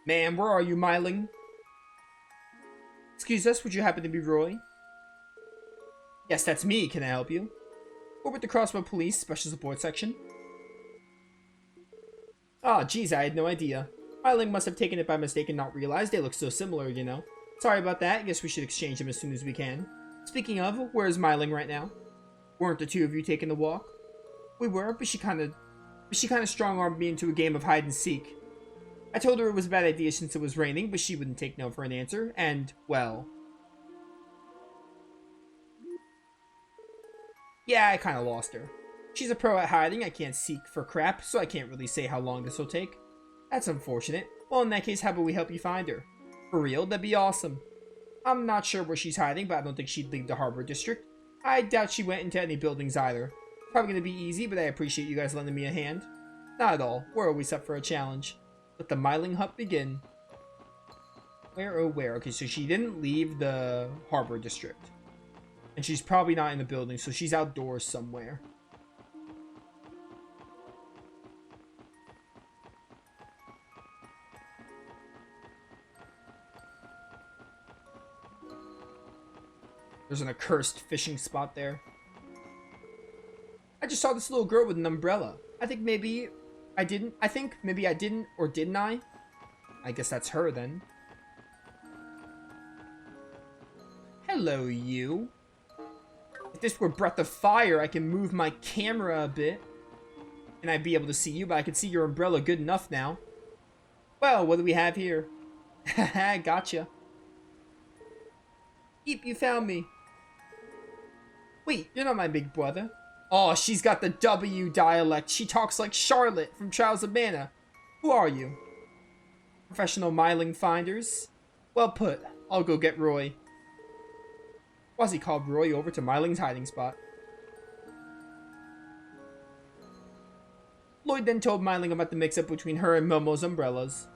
Ma'am, where are you, Myling? Excuse us, would you happen to be Roy? Yes, that's me. Can I help you? We're with the Crossbow Police Special Support Section. Ah, geez, I had no idea. Myling must have taken it by mistake and not realized they look so similar, you know. Sorry about that. Guess we should exchange them as soon as we can. Speaking of, where is Myling right now? Weren't the two of you taking the walk? We were, but she kind of strong-armed me into a game of hide and seek. I told her it was a bad idea since it was raining, but she wouldn't take no for an answer, and, well... yeah, I kind of lost her. She's a pro at hiding, I can't seek for crap, so I can't really say how long this will take. That's unfortunate. Well, in that case, how about we help you find her? For real? That'd be awesome. I'm not sure where she's hiding, but I don't think she'd leave the Harbor District. I doubt she went into any buildings either. Probably gonna be easy, but I appreciate you guys lending me a hand. Not at all. We're always up for a challenge. Let the Myling hunt begin. Where, oh where? Okay, so she didn't leave the Harbor District. And she's probably not in the building, so she's outdoors somewhere. There's an accursed fishing spot there. I just saw this little girl with an umbrella. I think maybe I didn't, or didn't I? I guess that's her then. Hello, you. If this were Breath of Fire, I can move my camera a bit. And I'd be able to see you, but I can see your umbrella good enough now. Well, what do we have here? Haha, gotcha. Eep, you found me. Wait, you're not my big brother. Oh, she's got the W dialect. She talks like Charlotte from Trials of Mana. Who are you? Professional Myling finders? Well put. I'll go get Roy. Wazzy called Roy over to Myling's hiding spot. Lloyd then told Myling about the mix-up between her and Momo's umbrellas.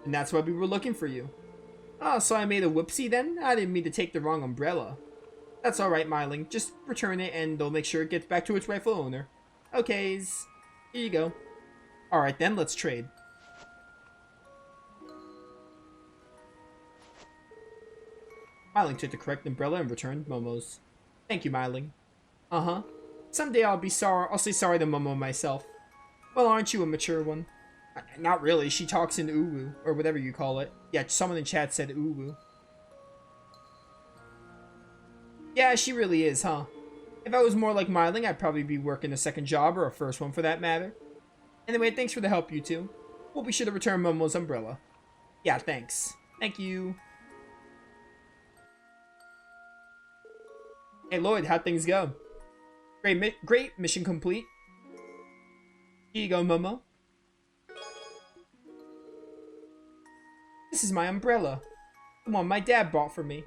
And that's why we were looking for you. Oh, so I made a whoopsie then? I didn't mean to take the wrong umbrella. That's alright, Myling. Just return it and they'll make sure it gets back to its rightful owner. Okays. Here you go. Alright then, let's trade. Myling took the correct umbrella and returned Momo's. Thank you, Myling. Uh-huh. Someday I'll say sorry to Momo myself. Well, aren't you a mature one? Not really. She talks in uwu, or whatever you call it. Yeah, someone in chat said uwu. Yeah, she really is, huh? If I was more like Myling, I'd probably be working a second job, or a first one for that matter. Anyway, thanks for the help, you two. We'll be sure to return Momo's umbrella. Yeah, thanks. Thank you. Hey, Lloyd, how'd things go? Great, mission complete. Here you go, Momo. This is my umbrella. The one my dad bought for me.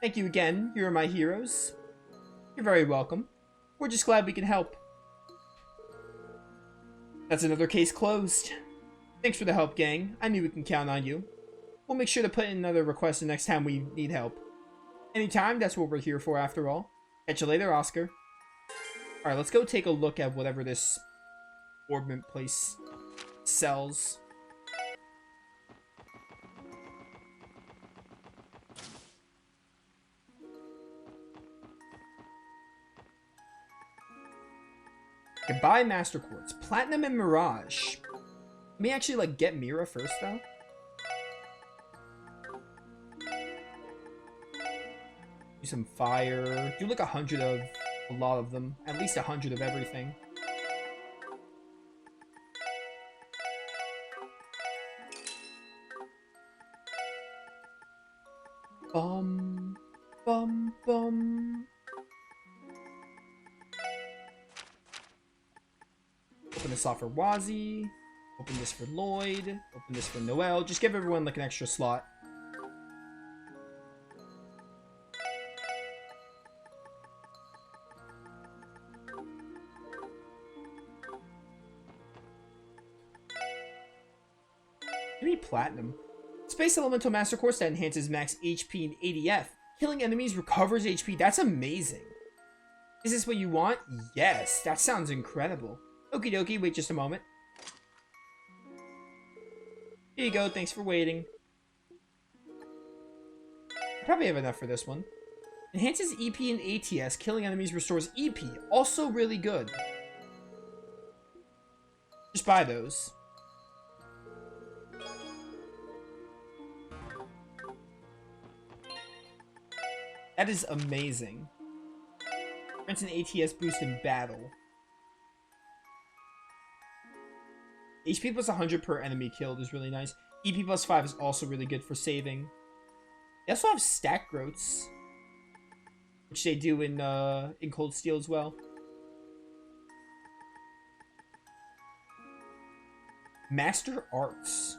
Thank you again. You're my heroes. You're very welcome. We're just glad we can help. That's another case closed. Thanks for the help, gang. I knew we can count on you. We'll make sure to put in another request the next time we need help. Anytime, that's what we're here for after all. Catch you later, Oscar. Alright, let's go take a look at whatever this orbment place sells. Goodbye, Master Quartz. Platinum and Mirage. Let me actually, like, get Mira first, though. Do some fire. Do, like, 100 of a lot of them. At least 100 of everything. Bum. Bum, bum. Open this off for Wazzy. Open this for Lloyd. Open this for Noel. Just give everyone like an extra slot. Give me Platinum. Space Elemental Master Course that enhances max HP and ADF. Killing enemies recovers HP. That's amazing. Is this what you want? Yes, that sounds incredible. Okie dokie, wait just a moment. Here you go, thanks for waiting. I probably have enough for this one. Enhances EP and ATS. Killing enemies restores EP. Also really good. Just buy those. That is amazing. Grants an ATS boost in battle. HP plus 100 per enemy killed is really nice. EP plus 5 is also really good for saving. They also have stack growths, which they do in Cold Steel as well. Master Arts.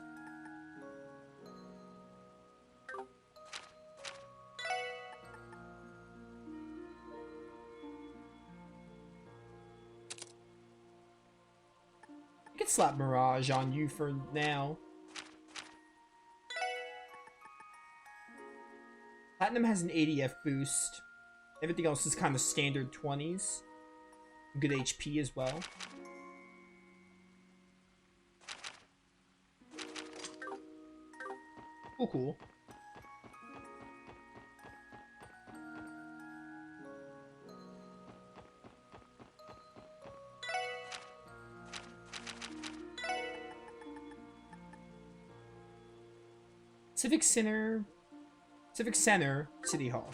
I could slap Mirage on you for now. Platinum has an ADF boost. Everything else is kind of standard 20s. Good HP as well. Cool, cool. Civic Center, City Hall.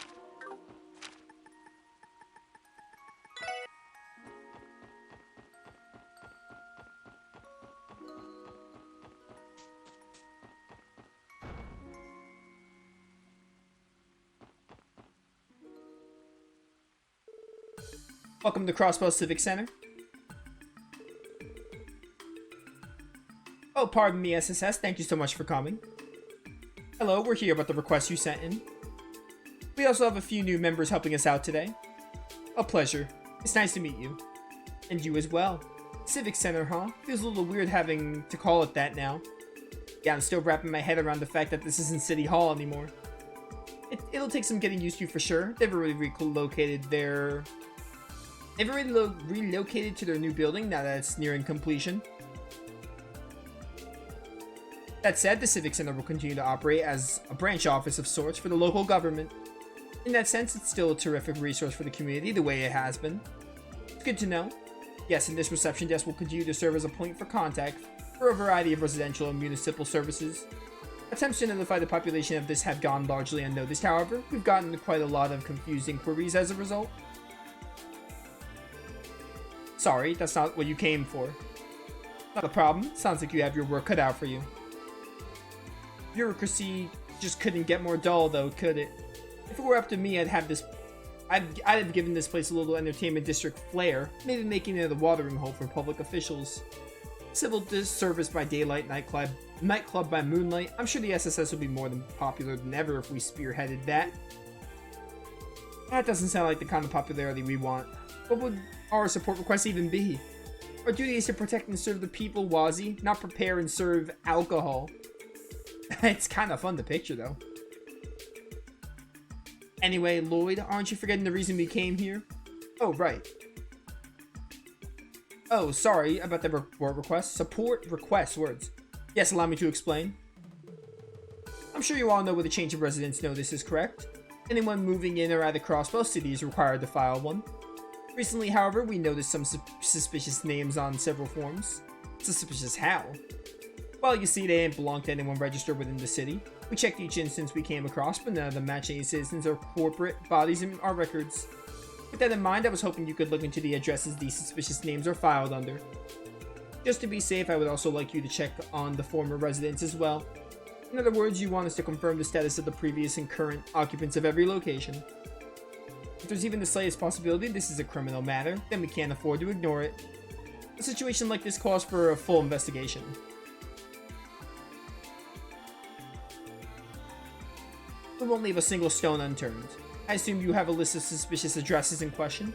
Welcome to Crossbow Civic Center. Oh, pardon me, SSS. Thank you so much for coming. Hello, we're here about the request you sent in. We also have a few new members helping us out today. A pleasure. It's nice to meet you. And you as well. Civic Center, huh? Feels a little weird having to call it that now. Yeah, I'm still wrapping my head around the fact that this isn't City Hall anymore. It'll take some getting used to for sure. They've already relocated their... They've already relocated to their new building now that it's nearing completion. That said, the Civic Center will continue to operate as a branch office of sorts for the local government. In that sense, it's still a terrific resource for the community, the way it has been. It's good to know. Yes, and this reception desk will continue to serve as a point for contact for a variety of residential and municipal services. Attempts to notify the population of this have gone largely unnoticed, however. We've gotten quite a lot of confused inquiries as a result. Sorry, that's not what you came for. Not a problem. Sounds like you have your work cut out for you. Bureaucracy just couldn't get more dull, though, could it? If it were up to me, I'd have given this place a little entertainment district flair, maybe making it a watering hole for public officials. Civil service by daylight, nightclub by moonlight. I'm sure the SSS would be more than popular than ever if we spearheaded that. That doesn't sound like the kind of popularity we want. What would our support requests even be? Our duty is to protect and serve the people, Wazzy, not prepare and serve alcohol. It's kind of fun to picture, though. Anyway, Lloyd, aren't you forgetting the reason we came here? Oh, right. Oh, sorry about the report request. Support request words. Yes, allow me to explain. I'm sure you all know with a change of residence notice is correct. Anyone moving in or out of Crossbow City is required to file one. Recently, however, we noticed some suspicious names on several forms. Suspicious how? Well, you see, they didn't belong to anyone registered within the city. We checked each instance we came across, but none of them match any citizens or corporate bodies in our records. With that in mind, I was hoping you could look into the addresses these suspicious names are filed under. Just to be safe, I would also like you to check on the former residents as well. In other words, you want us to confirm the status of the previous and current occupants of every location. If there's even the slightest possibility this is a criminal matter, then we can't afford to ignore it. A situation like this calls for a full investigation. We won't leave a single stone unturned. I assume you have a list of suspicious addresses in question.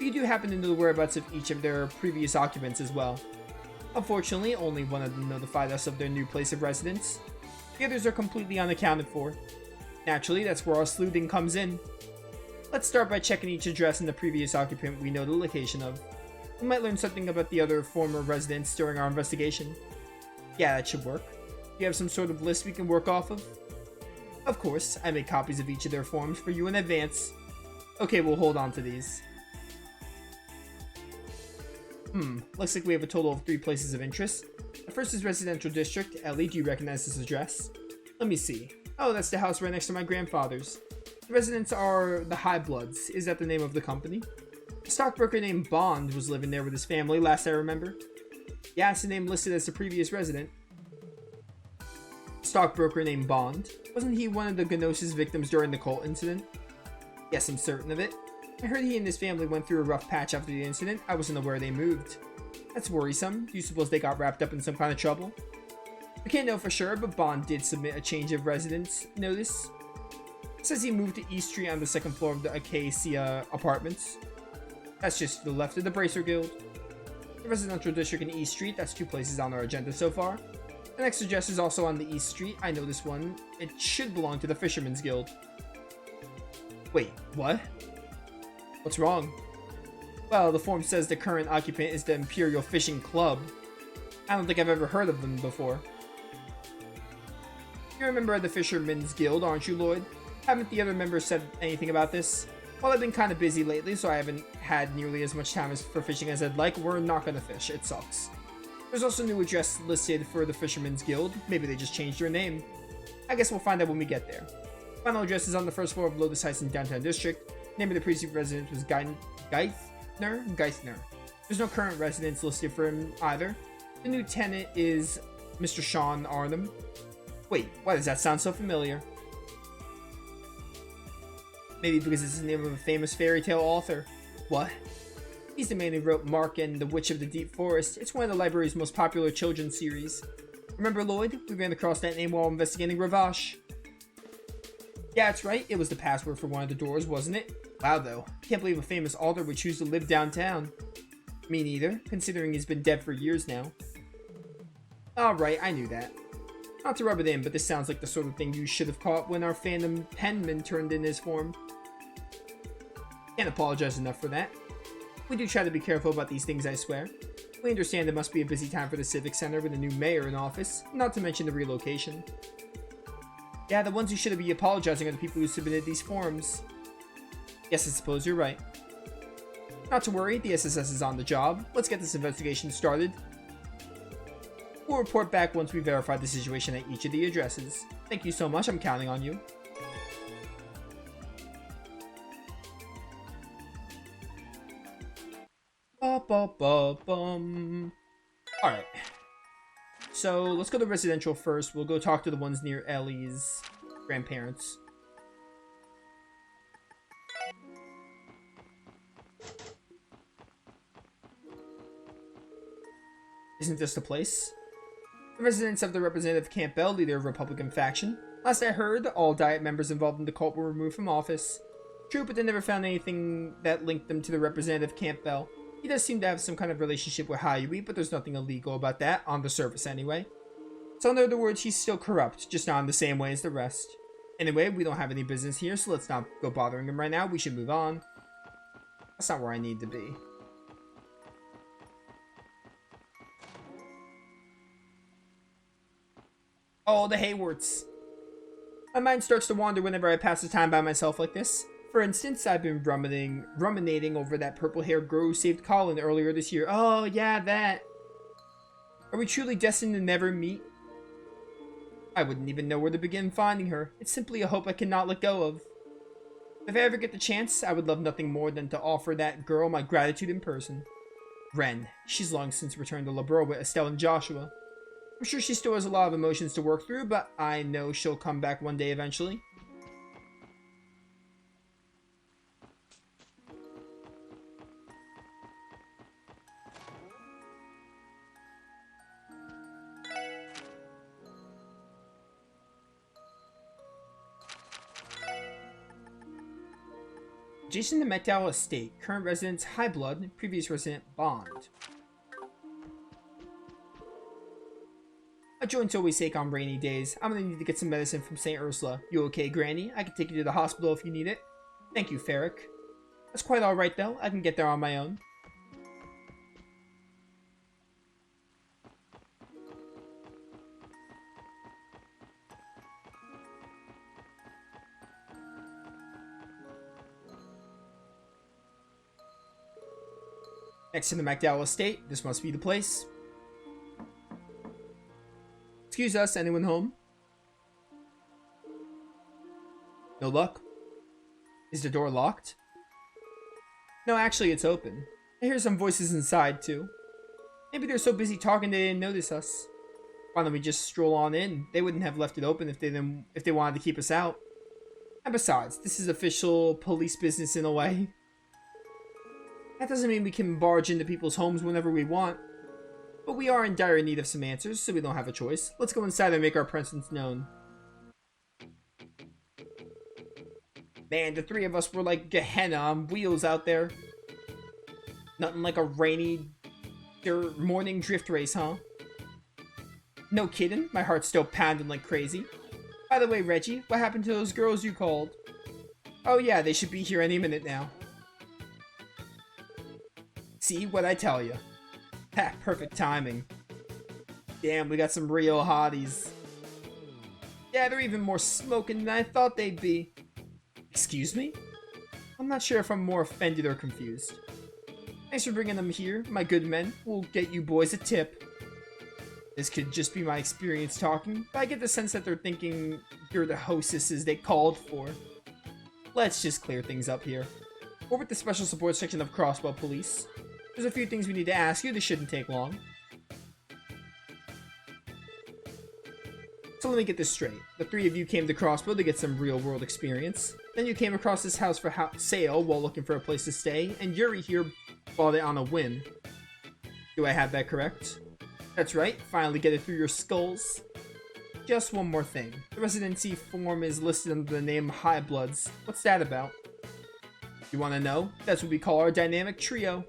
You do happen to know the whereabouts of each of their previous occupants as well. Unfortunately, only one of them notified us of their new place of residence. The others are completely unaccounted for. Naturally, that's where our sleuthing comes in. Let's start by checking each address and the previous occupant we know the location of. We might learn something about the other former residents during our investigation. Yeah, that should work. You have some sort of list we can work off of? Of course, I made copies of each of their forms for you in advance. Okay, we'll hold on to these. Looks like we have a total of 3 places of interest. The first is Residential District. Ellie, do you recognize this address? Let me see. Oh, that's the house right next to my grandfather's. The residents are the High Bloods. Is that the name of the company? A stockbroker named Bond was living there with his family, last I remember. Yeah, it's the name listed as the previous resident. Stockbroker named Bond. Wasn't he one of the Gnosis victims during the cult incident? Yes, I'm certain of it. I heard he and his family went through a rough patch after the incident. I wasn't aware they moved. That's worrisome. Do you suppose they got wrapped up in some kind of trouble? We can't know for sure, but Bond did submit a change of residence notice. It says he moved to East Street on the 2nd floor of the Acacia Apartments. That's just to the left of the Bracer Guild. The Residential District in East Street, that's 2 places on our agenda so far. The next address is also on the East Street. I know this one. It should belong to the Fisherman's Guild. Wait, what? What's wrong? Well, the form says the current occupant is the Imperial Fishing Club. I don't think I've ever heard of them before. You're a member of the Fisherman's Guild, aren't you, Lloyd? Haven't the other members said anything about this? Well, I've been kind of busy lately, so I haven't had nearly as much time for fishing as I'd like. We're not gonna fish. It sucks. There's also a new address listed for the Fisherman's Guild. Maybe they just changed their name. I guess we'll find out when we get there. Final address is on the 1st floor of Lotus Heights in Downtown District. Name of the previous resident was Geithner. There's no current residents listed for him either. The new tenant is Mr. Sean Arnhem. Wait, why does that sound so familiar? Maybe because it's the name of a famous fairy tale author. What? He's the man who wrote Mark and the Witch of the Deep Forest. It's one of the library's most popular children's series. Remember Lloyd? We ran across that name while investigating Ravash. Yeah, that's right. It was the password for one of the doors, wasn't it? Wow, though. Can't believe a famous author would choose to live downtown. Me neither, considering he's been dead for years now. Alright, I knew that. Not to rub it in, but this sounds like the sort of thing you should have caught when our fandom penman turned in his form. Can't apologize enough for that. We do try to be careful about these things, I swear. We understand it must be a busy time for the Civic Center with a new mayor in office, not to mention the relocation. Yeah, the ones who should be apologizing are the people who submitted these forms. Yes, I suppose you're right. Not to worry, the SSS is on the job. Let's get this investigation started. We'll report back once we verify the situation at each of the addresses. Thank you so much, I'm counting on you. Alright. So, let's go to residential first. We'll go talk to the ones near Ellie's grandparents. Isn't this the place? The residents of the Representative Campbell, leader of Republican faction. Last I heard, all Diet members involved in the cult were removed from office. True, but they never found anything that linked them to the Representative Campbell. He does seem to have some kind of relationship with Hayui, but there's nothing illegal about that, on the surface anyway. So in other words, he's still corrupt, just not in the same way as the rest. Anyway, we don't have any business here, so let's not go bothering him right now. We should move on. That's not where I need to be. Oh, the Haywards. My mind starts to wander whenever I pass the time by myself like this. For instance, I've been ruminating over that purple-haired girl who saved Colin earlier this year. Oh, yeah, that. Are we truly destined to never meet? I wouldn't even know where to begin finding her. It's simply a hope I cannot let go of. If I ever get the chance, I would love nothing more than to offer that girl my gratitude in person. Ren. She's long since returned to Labro with Estelle and Joshua. I'm sure she still has a lot of emotions to work through, but I know she'll come back one day eventually. Adjacent to McDowell Estate, current residents High Blood, previous resident Bond. A joint's always safe on rainy days. I'm gonna need to get some medicine from St. Ursula. You okay, Granny? I can take you to the hospital if you need it. Thank you, Ferric. That's quite alright though. I can get there on my own. Next to the McDowell estate. This must be the place. Excuse us, anyone home? No luck? Is the door locked? No, actually it's open. I hear some voices inside, too. Maybe they're so busy talking they didn't notice us. Why don't we just stroll on in? They wouldn't have left it open if they wanted to keep us out. And besides, this is official police business in a way. That doesn't mean we can barge into people's homes whenever we want. But we are in dire need of some answers, so we don't have a choice. Let's go inside and make our presence known. Man, the three of us were like Gehenna on wheels out there. Nothing like a rainy morning drift race, huh? No kidding, my heart's still pounding like crazy. By the way, Reggie, what happened to those girls you called? Oh yeah, they should be here any minute now. See what I tell you. Ha, perfect timing. Damn, we got some real hotties. Yeah, they're even more smoking than I thought they'd be. Excuse me? I'm not sure if I'm more offended or confused. Thanks for bringing them here, my good men. We'll get you boys a tip. This could just be my experience talking, but I get the sense that they're thinking you're the hostesses they called for. Let's just clear things up here. We're with the Special Support Section of Crossbow Police. There's a few things we need to ask you. This shouldn't take long. So let me get this straight. The three of you came to Crossbow to get some real-world experience. Then you came across this house for sale while looking for a place to stay, and Yuri here bought it on a whim. Do I have that correct? That's right, finally get it through your skulls. Just one more thing. The residency form is listed under the name High Bloods. What's that about? You want to know? That's what we call our dynamic trio.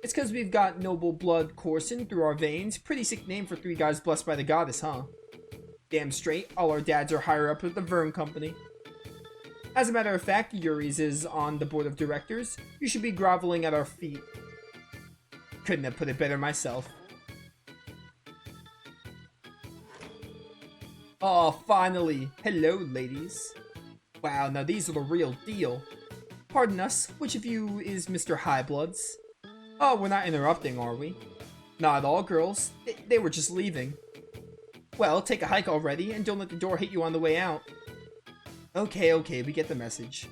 It's because we've got noble blood coursing through our veins. Pretty sick name for three guys blessed by the goddess, huh? Damn straight, all our dads are higher up with the Vern Company. As a matter of fact, Yuri's is on the board of directors. You should be groveling at our feet. Couldn't have put it better myself. Oh, finally! Hello, ladies. Wow, now these are the real deal. Pardon us, which of you is Mr. Highbloods? Oh, we're not interrupting, are we? Not at all, girls. They were just leaving. Well, take a hike already, and don't let the door hit you on the way out. Okay, we get the message.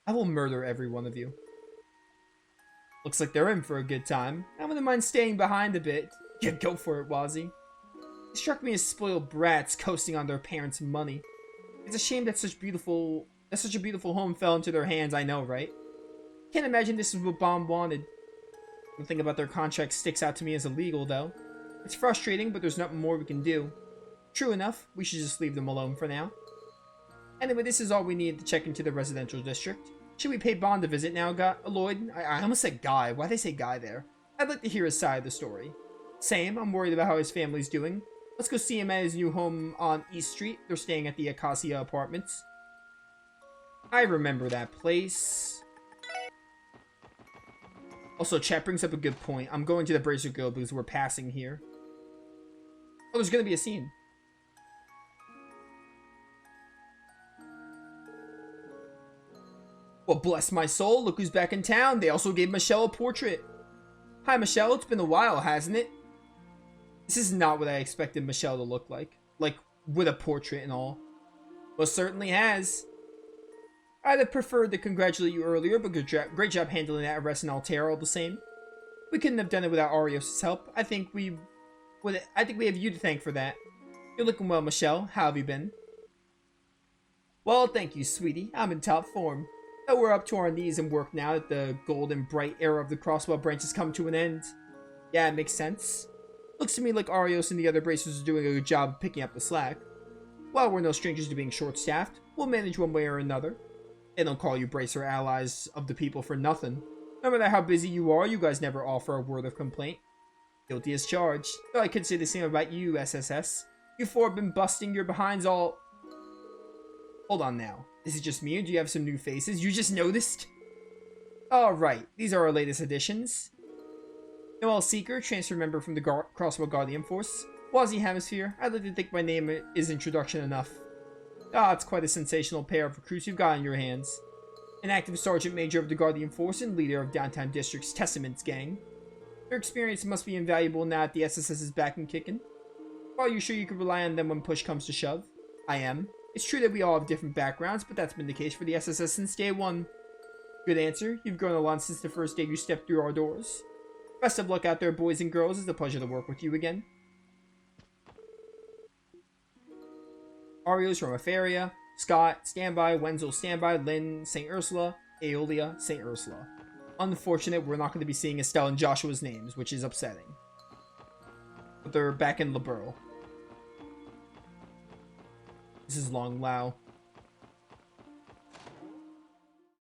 I will murder every one of you. Looks like they're in for a good time. I wouldn't mind staying behind a bit. Yeah, go for it, Wazzy. It struck me as spoiled brats coasting on their parents' money. It's a shame that such a beautiful home fell into their hands, I know, right? Can't imagine this is what Bomb wanted. The thing about their contract sticks out to me as illegal, though. It's frustrating, but there's nothing more we can do. True enough, we should just leave them alone for now. Anyway, this is all we need to check into the residential district. Should we pay Bond a visit now, Lloyd? I almost said Guy. Why'd they say Guy there? I'd like to hear his side of the story. Same, I'm worried about how his family's doing. Let's go see him at his new home on East Street. They're staying at the Acacia Apartments. I remember that place. Also, chat brings up a good point. I'm going to the Bracer Guild because we're passing here. Oh, there's gonna be a scene. Well, bless my soul, look who's back in town. They also gave Michelle a portrait. Hi, Michelle. It's been a while, hasn't it? This is not what I expected Michelle to look like. Like, with a portrait and all. Most certainly has. I'd have preferred to congratulate you earlier, but great job handling that arrest in Altera all the same. We couldn't have done it without Arios' help. I think we have you to thank for that. You're looking well, Michelle. How have you been? Well, thank you, sweetie. I'm in top form. Though we're up to our knees in work now that the golden bright era of the Crossbow branch has come to an end. Yeah, it makes sense. Looks to me like Arios and the other bracers are doing a good job of picking up the slack. While we're no strangers to being short-staffed, we'll manage one way or another. They don't call you bracer allies of the people for nothing. No matter how busy you are, you guys never offer a word of complaint. Guilty as charged. Though I could say the same about you, SSS. You four have been busting your behinds all... Hold on now. Is it just me, or do you have some new faces? You just noticed? Alright, these are our latest additions. Noel Seeker, transfer member from the Crossbow Guardian Force. Wazzy Hemisphere, I'd like to think my name is introduction enough. Ah, it's quite a sensational pair of recruits you've got in your hands. An active Sergeant Major of the Guardian Force and leader of Downtown District's Testaments Gang. Your experience must be invaluable now that the SSS is back and kicking. Are you sure you can rely on them when push comes to shove? I am. It's true that we all have different backgrounds, but that's been the case for the SSS since day one. Good answer. You've grown a lot since the first day you stepped through our doors. Best of luck out there, boys and girls. It's a pleasure to work with you again. Ario's from Afaria. Scott, standby. Wenzel, standby. Lynn, St. Ursula. Aeolia, St. Ursula. Unfortunate, we're not going to be seeing Estelle and Joshua's names, which is upsetting. But they're back in Liberl. This is Long Lao.